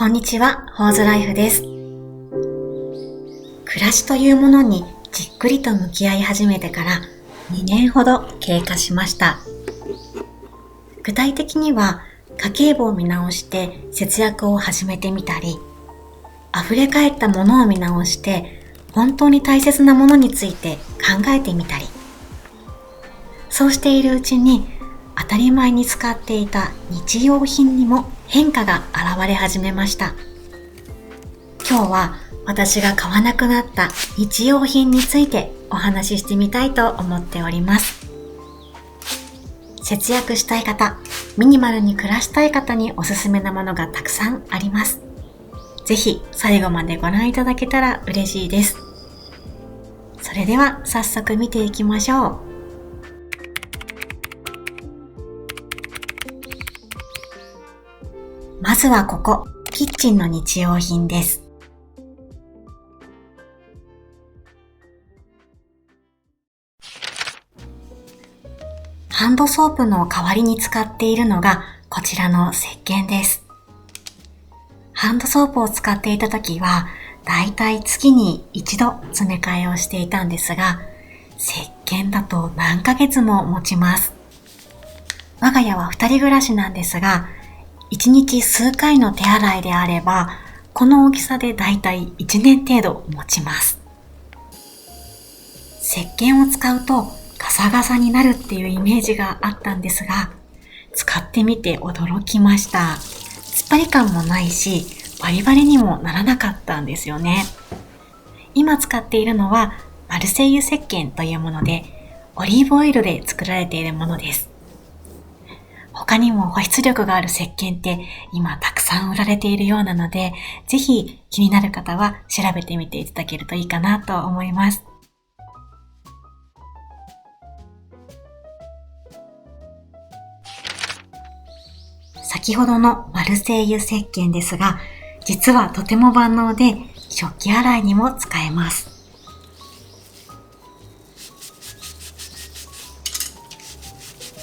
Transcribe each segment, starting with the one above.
こんにちは、ホーズライフです。暮らしというものにじっくりと向き合い始めてから2年ほど経過しました。具体的には家計簿を見直して節約を始めてみたり、溢れ返ったものを見直して本当に大切なものについて考えてみたり、そうしているうちに当たり前に使っていた日用品にも変化が現れ始めました。今日は私が買わなくなった日用品についてお話ししてみたいと思っております。節約したい方、ミニマルに暮らしたい方におすすめなものがたくさんあります。ぜひ最後までご覧いただけたら嬉しいです。それでは早速見ていきましょう。まずはここ、キッチンの日用品です。ハンドソープの代わりに使っているのがこちらの石鹸です。ハンドソープを使っていた時は、だいたい月に一度詰め替えをしていたんですが、石鹸だと何ヶ月も持ちます。我が家は2人暮らしなんですが、1日数回の手洗いであれば、この大きさでだいたい1年程度持ちます。石鹸を使うとガサガサになるっていうイメージがあったんですが、使ってみて驚きました。つっぱり感もないし、バリバリにもならなかったんですよね。今使っているのはマルセイユ石鹸というもので、オリーブオイルで作られているものです。他にも保湿力がある石鹸って今たくさん売られているようなので、ぜひ気になる方は調べてみていただけるといいかなと思います。先ほどのマルセイユ石鹸ですが、実はとても万能で食器洗いにも使えます。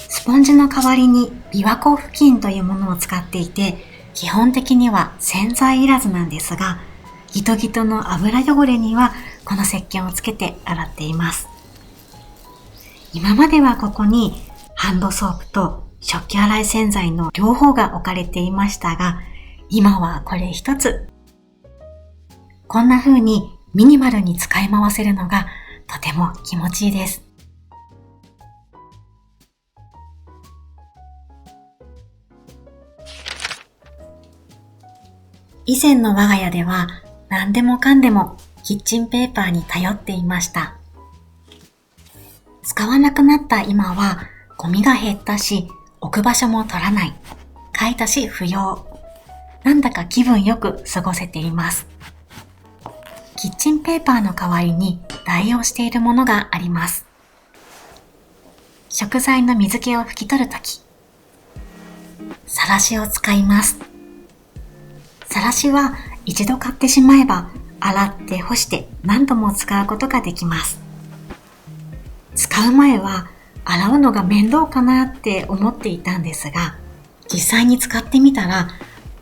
スポンジの代わりに琵琶湖布巾というものを使っていて、基本的には洗剤いらずなんですが、ギトギトの油汚れにはこの石鹸をつけて洗っています。今まではここにハンドソープと食器洗い洗剤の両方が置かれていましたが、今はこれ一つ。こんな風にミニマルに使い回せるのがとても気持ちいいです。以前の我が家では何でもかんでもキッチンペーパーに頼っていました。使わなくなった今はゴミが減ったし、置く場所も取らない。買い足し不要。なんだか気分よく過ごせています。キッチンペーパーの代わりに代用しているものがあります。食材の水気を拭き取るとき、さらしを使います。さらしは一度買ってしまえば洗って干して何度も使うことができます。使う前は洗うのが面倒かなって思っていたんですが、実際に使ってみたら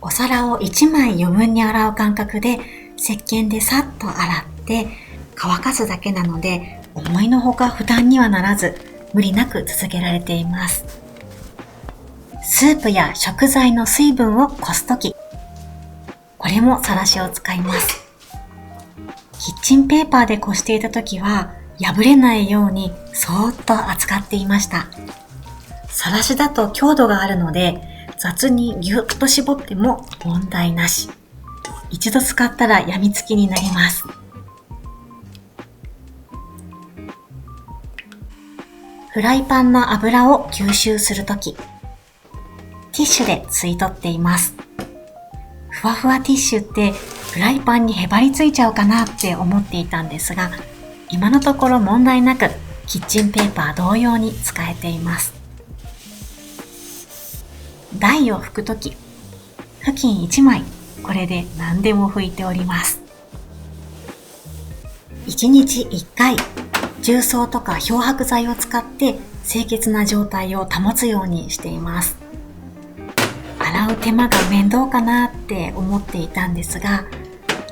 お皿を1枚余分に洗う感覚で石鹸でさっと洗って乾かすだけなので、思いのほか負担にはならず無理なく続けられています。スープや食材の水分をこすとき、これもさらしを使います。キッチンペーパーでこしていたときは破れないようにそーっと扱っていました。さらしだと強度があるので雑にギュッと絞っても問題なし。一度使ったら病みつきになります。フライパンの油を吸収するとき、ティッシュで吸い取っています。ふわふわティッシュってフライパンにへばりついちゃうかなって思っていたんですが、今のところ問題なくキッチンペーパー同様に使えています。台を拭くとき、布巾1枚、これで何でも拭いております。1日1回、重曹とか漂白剤を使って清潔な状態を保つようにしています。洗う手間が面倒かなって思っていたんですが、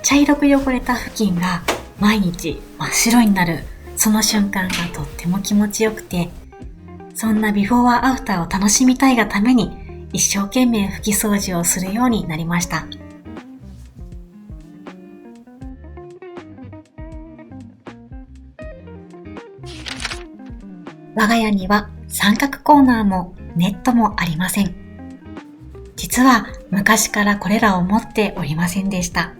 茶色く汚れた布巾が毎日真っ白になるその瞬間がとっても気持ちよくて、そんなビフォーアフターを楽しみたいがために一生懸命拭き掃除をするようになりました。我が家には三角コーナーもネットもありません。実は昔からこれらを持っておりませんでした。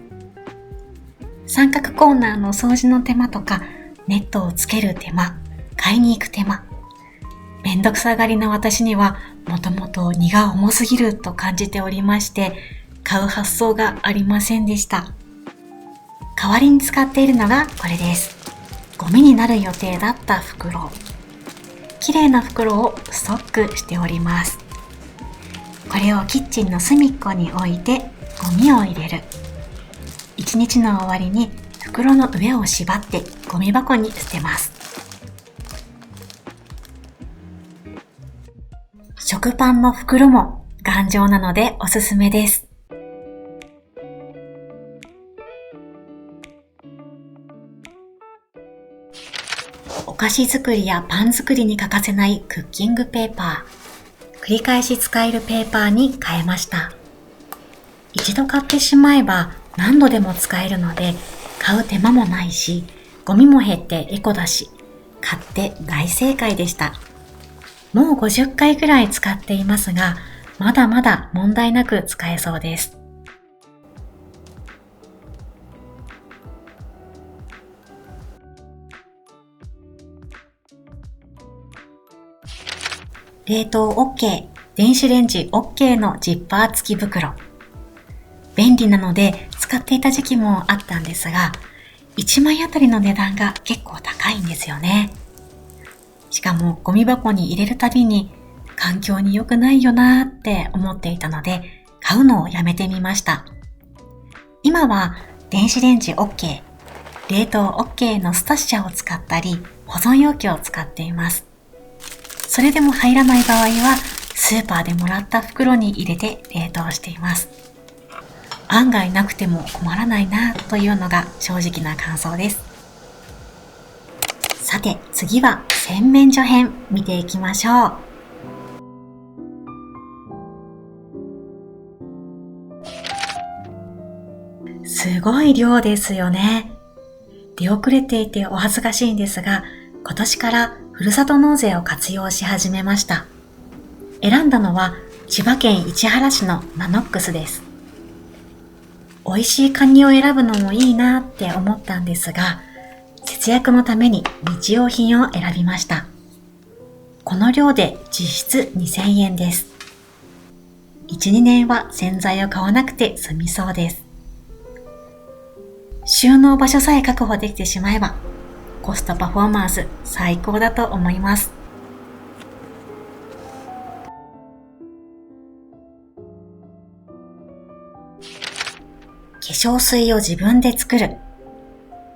三角コーナーの掃除の手間とか、ネットをつける手間、買いに行く手間。めんどくさがりな私にはもともと荷が重すぎると感じておりまして、買う発想がありませんでした。代わりに使っているのがこれです。ゴミになる予定だった袋。綺麗な袋をストックしております。これをキッチンの隅っこに置いてゴミを入れる。一日の終わりに袋の上を縛ってゴミ箱に捨てます。食パンの袋も頑丈なのでおすすめです。お菓子作りやパン作りに欠かせないクッキングペーパー。繰り返し使えるペーパーに変えました。一度買ってしまえば何度でも使えるので、買う手間もないし、ゴミも減ってエコだし、買って大正解でした。もう50回くらい使っていますが、まだまだ問題なく使えそうです。冷凍 OK、電子レンジ OK のジッパー付き袋。便利なので使っていた時期もあったんですが、1枚あたりの値段が結構高いんですよね。しかもゴミ箱に入れるたびに環境に良くないよなーって思っていたので、買うのをやめてみました。今は電子レンジ OK、冷凍 OK のスタッシャーを使ったり、保存容器を使っています。それでも入らない場合は、スーパーでもらった袋に入れて冷凍しています。案外なくても困らないなというのが正直な感想です。さて次は洗面所編見ていきましょう。すごい量ですよね。出遅れていてお恥ずかしいんですが、今年からふるさと納税を活用し始めました。選んだのは千葉県市原市のナノックスです。美味しいカニを選ぶのもいいなって思ったんですが、節約のために日用品を選びました。この量で実質2000円です。1、2年は洗剤を買わなくて済みそうです。収納場所さえ確保できてしまえば、コストパフォーマンス最高だと思います。化粧水を自分で作る。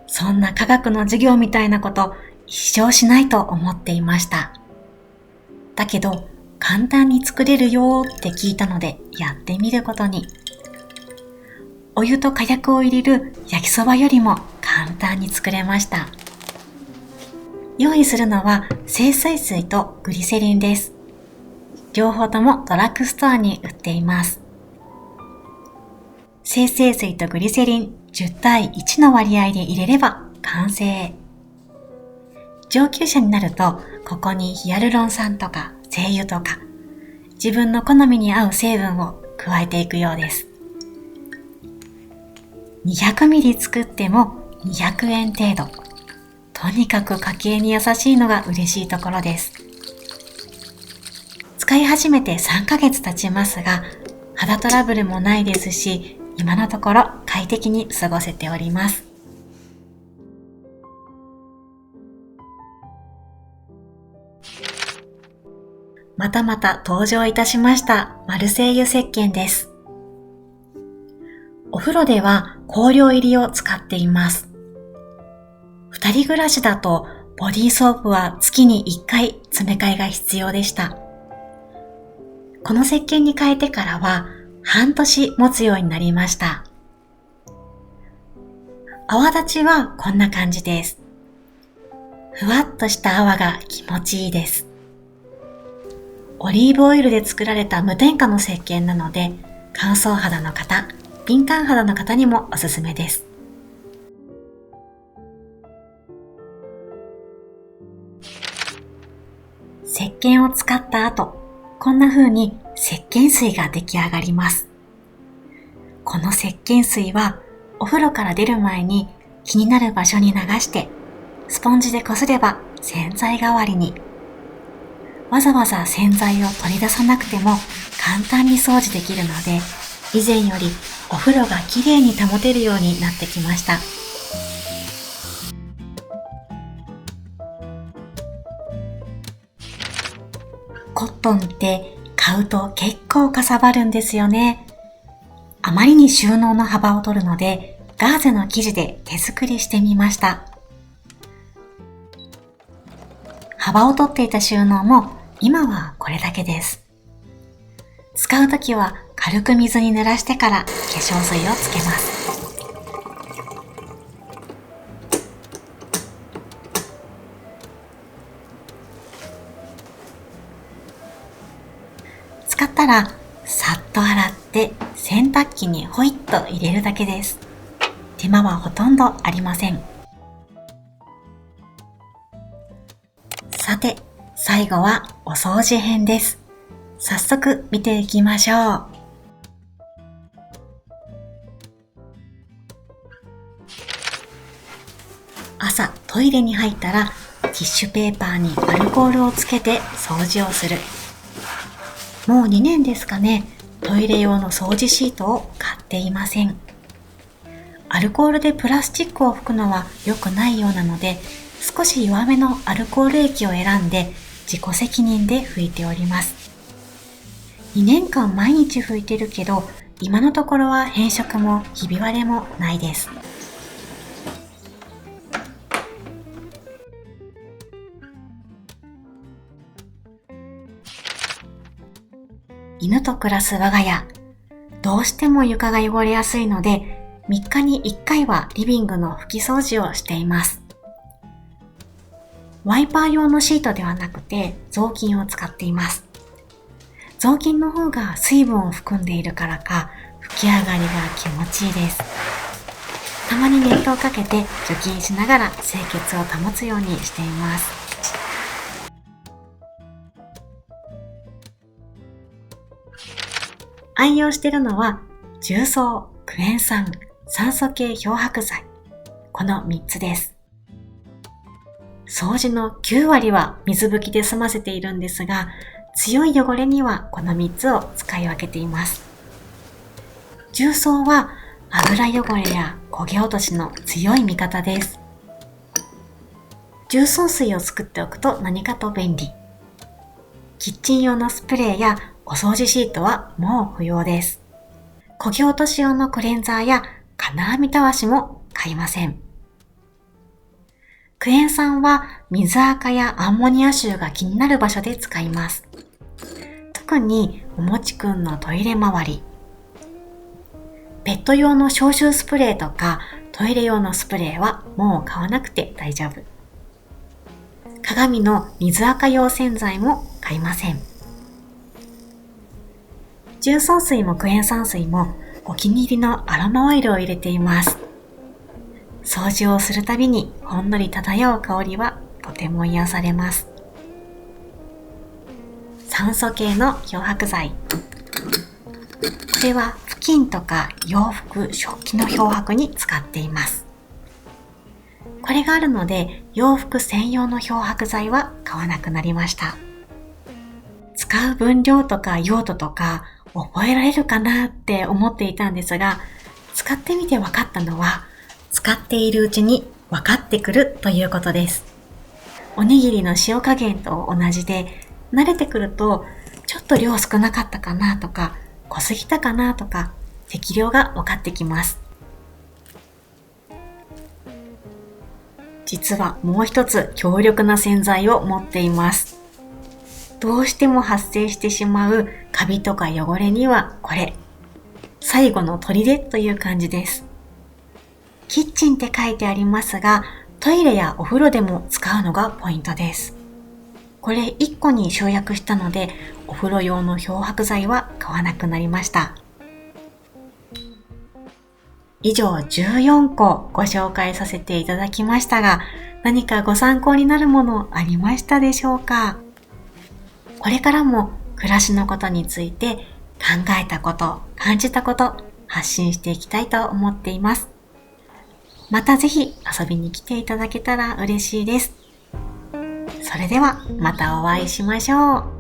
そんな科学の授業みたいなこと一生しないと思っていました。だけど簡単に作れるよって聞いたのでやってみることに。お湯と火薬を入れる焼きそばよりも簡単に作れました。用意するのは精製水とグリセリンです。両方ともドラッグストアに売っています。精製水とグリセリン10対1の割合で入れれば完成。上級者になるとここにヒアルロン酸とか精油とか自分の好みに合う成分を加えていくようです。200ミリ作っても200円程度。とにかく家計に優しいのが嬉しいところです。使い始めて3ヶ月経ちますが、肌トラブルもないですし、今のところ快適に過ごせております。またまた登場いたしましたマルセイユ石鹸です。お風呂では香料入りを使っています。二人暮らしだとボディーソープは月に1回詰め替えが必要でした。この石鹸に変えてからは半年持つようになりました。泡立ちはこんな感じです。ふわっとした泡が気持ちいいです。オリーブオイルで作られた無添加の石鹸なので、乾燥肌の方、敏感肌の方にもおすすめです。石鹸を使った後、こんな風に石鹸水が出来上がります。この石鹸水はお風呂から出る前に気になる場所に流してスポンジでこすれば洗剤代わりに。わざわざ洗剤を取り出さなくても簡単に掃除できるので、以前よりお風呂がきれいに保てるようになってきました。コットンって買うと結構かさばるんですよね。あまりに収納の幅を取るので、ガーゼの生地で手作りしてみました。幅を取っていた収納も今はこれだけです。使うときは軽く水に濡らしてから化粧水をつけます。使ったらさっと洗って洗濯機にホイッと入れるだけです。手間はほとんどありません。さて、最後はお掃除編です。早速見ていきましょう。朝トイレに入ったらティッシュペーパーにアルコールをつけて掃除をする。もう2年ですかね、トイレ用の掃除シートを買っていません。アルコールでプラスチックを拭くのは良くないようなので、少し弱めのアルコール液を選んで自己責任で拭いております。2年間毎日拭いてるけど、今のところは変色もひび割れもないです。犬と暮らす我が家、どうしても床が汚れやすいので、3日に1回はリビングの拭き掃除をしています。ワイパー用のシートではなくて雑巾を使っています。雑巾の方が水分を含んでいるからか拭き上がりが気持ちいいです。たまに熱湯をかけて除菌しながら清潔を保つようにしています。愛用しているのは重曹、クエン酸、酸素系漂白剤、この3つです。掃除の9割は水拭きで済ませているんですが、強い汚れにはこの3つを使い分けています。重曹は油汚れや焦げ落としの強い味方です。重曹水を作っておくと何かと便利。キッチン用のスプレーやお掃除シートはもう不要です。焦げ落とし用のクレンザーや金網たわしも買いません。クエン酸は水垢やアンモニア臭が気になる場所で使います。特におもちくんのトイレ周り。ペット用の消臭スプレーとかトイレ用のスプレーはもう買わなくて大丈夫。鏡の水垢用洗剤も買いません。重曹水もクエン酸水もお気に入りのアロマオイルを入れています。掃除をするたびにほんのり漂う香りはとても癒されます。酸素系の漂白剤。これは布巾とか洋服、食器の漂白に使っています。これがあるので洋服専用の漂白剤は買わなくなりました。使う分量とか用途とか覚えられるかなって思っていたんですが、使ってみて分かったのは、使っているうちに分かってくるということです。おにぎりの塩加減と同じで、慣れてくるとちょっと量少なかったかなとか、濃すぎたかなとか、適量が分かってきます。実はもう一つ強力な洗剤を持っています。どうしても発生してしまうカビとか汚れにはこれ、最後の砦という感じです。キッチンって書いてありますが、トイレやお風呂でも使うのがポイントです。これ1個に集約したので、お風呂用の漂白剤は買わなくなりました。以上14個ご紹介させていただきましたが、何かご参考になるものありましたでしょうか？これからも暮らしのことについて考えたこと、感じたこと、発信していきたいと思っています。またぜひ遊びに来ていただけたら嬉しいです。それではまたお会いしましょう。